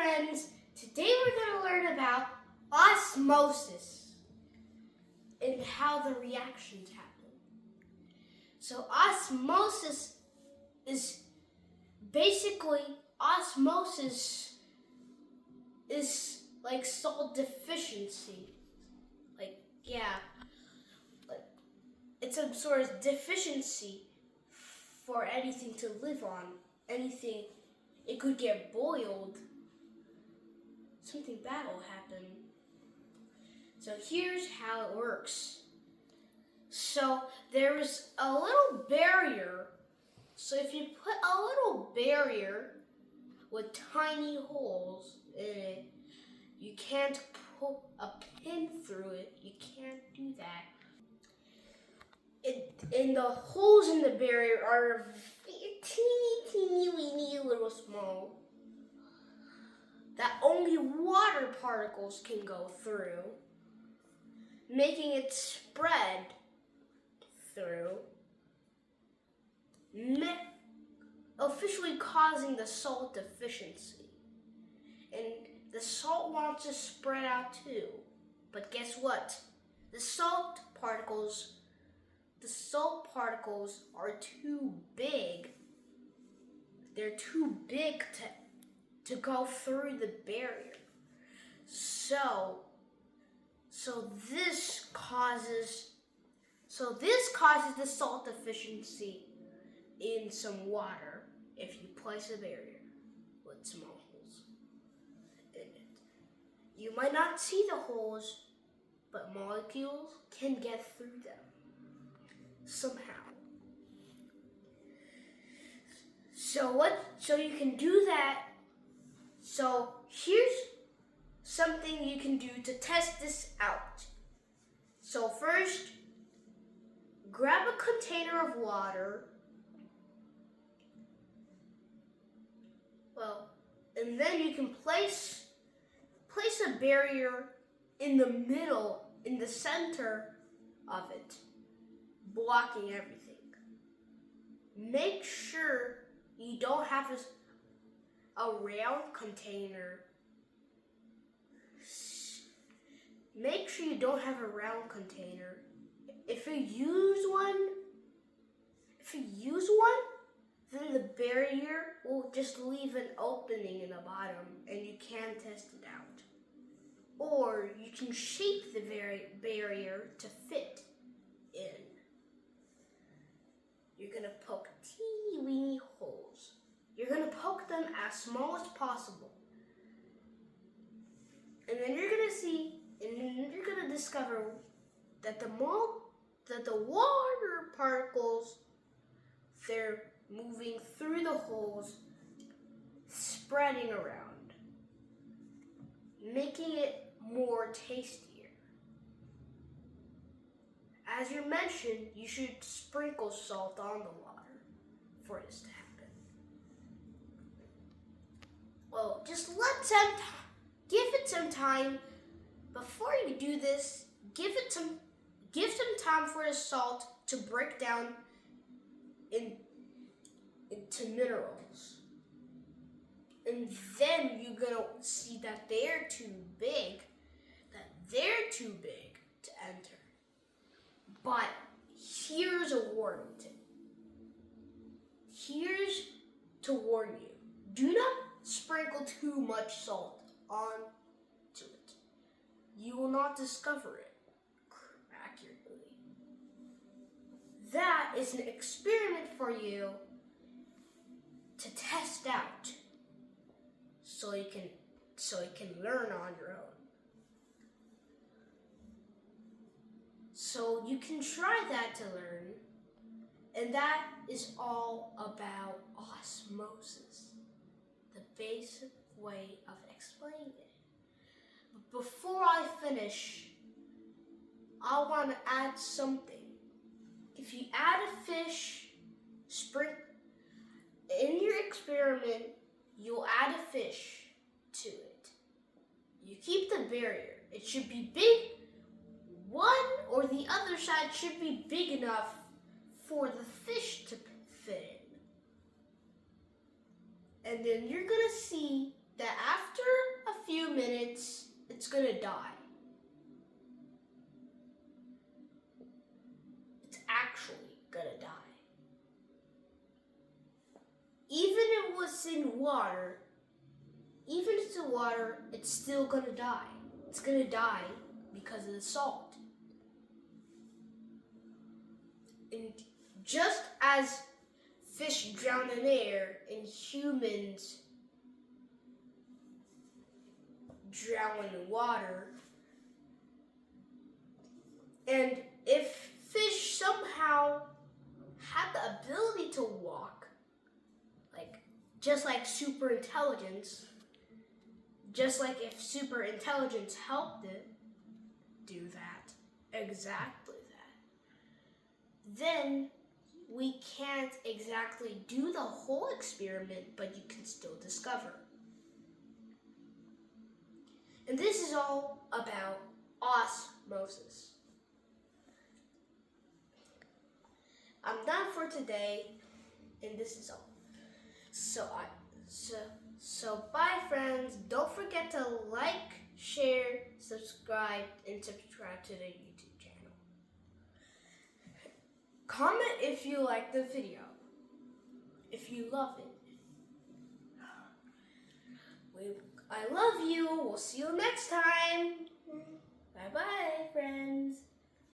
friends, today we're going to learn about osmosis and how the reactions happen. So osmosis is like salt deficiency. It's some sort of deficiency for anything to live on. Anything, it could get boiled. Something bad will happen. So here's how it works. So there is a little barrier. So if you put a little barrier with tiny holes in it, you can't put a pin through it. You can't do that. And the holes in the barrier are teeny weeny little small that only water particles can go through, making it spread through, officially causing the salt deficiency. And the salt wants to spread out too. But guess what? The salt particles are too big. They're too big to go through the barrier. So this causes the salt deficiency in some water if you place a barrier with small holes in it. You might not see the holes, but molecules can get through them somehow. So you can do that. So here's something you can do to test this out. So first, grab a container of water. And then you can place a barrier in the middle, in the center of it, blocking everything. Make sure you don't have a round container. Make sure you don't have a round container. If you use one, then the barrier will just leave an opening in the bottom and you can test it out. Or you can shape the barrier to fit in. You're going to poke teeny weeny holes. You're going to poke them as small as possible. And then you're going to see, and then you're going to discover that the water particles, they're moving through the holes, spreading around, making it more tastier. As you mentioned, you should sprinkle salt on the water for this to happen. Well, just give it some time. Before you do this, give some time for the salt to break down into minerals. And then you're gonna see that they're too big to enter. But here's a warning tip. Here's to warn you. Do not sprinkle too much salt onto it. You will not discover it accurately. That is an experiment for you to test out so you can learn on your own. So you can try that to learn, and that is all about osmosis, the basic way of explaining it. But before I finish, I want to add something. If you add a fish, in your experiment, you'll add a fish to it. You keep the barrier. It should be big. One or the other side should be big enough for the fish to fit in. And then you're gonna see that after gonna die. It's actually gonna die. Even if it was in water, it's still gonna die. It's gonna die because of the salt. And just as fish drown in air and humans drown in water, and if fish somehow had the ability to walk, just like super intelligence, just like if super intelligence helped it do that, exactly that, then we can't exactly do the whole experiment, but you can still discover. And this is all about osmosis. I'm done for today, and this is all. So bye friends. Don't forget to like, share, subscribe, and subscribe to the YouTube channel. Comment if you like the video, if you love it. I love you. We'll see you next time. Bye bye friends.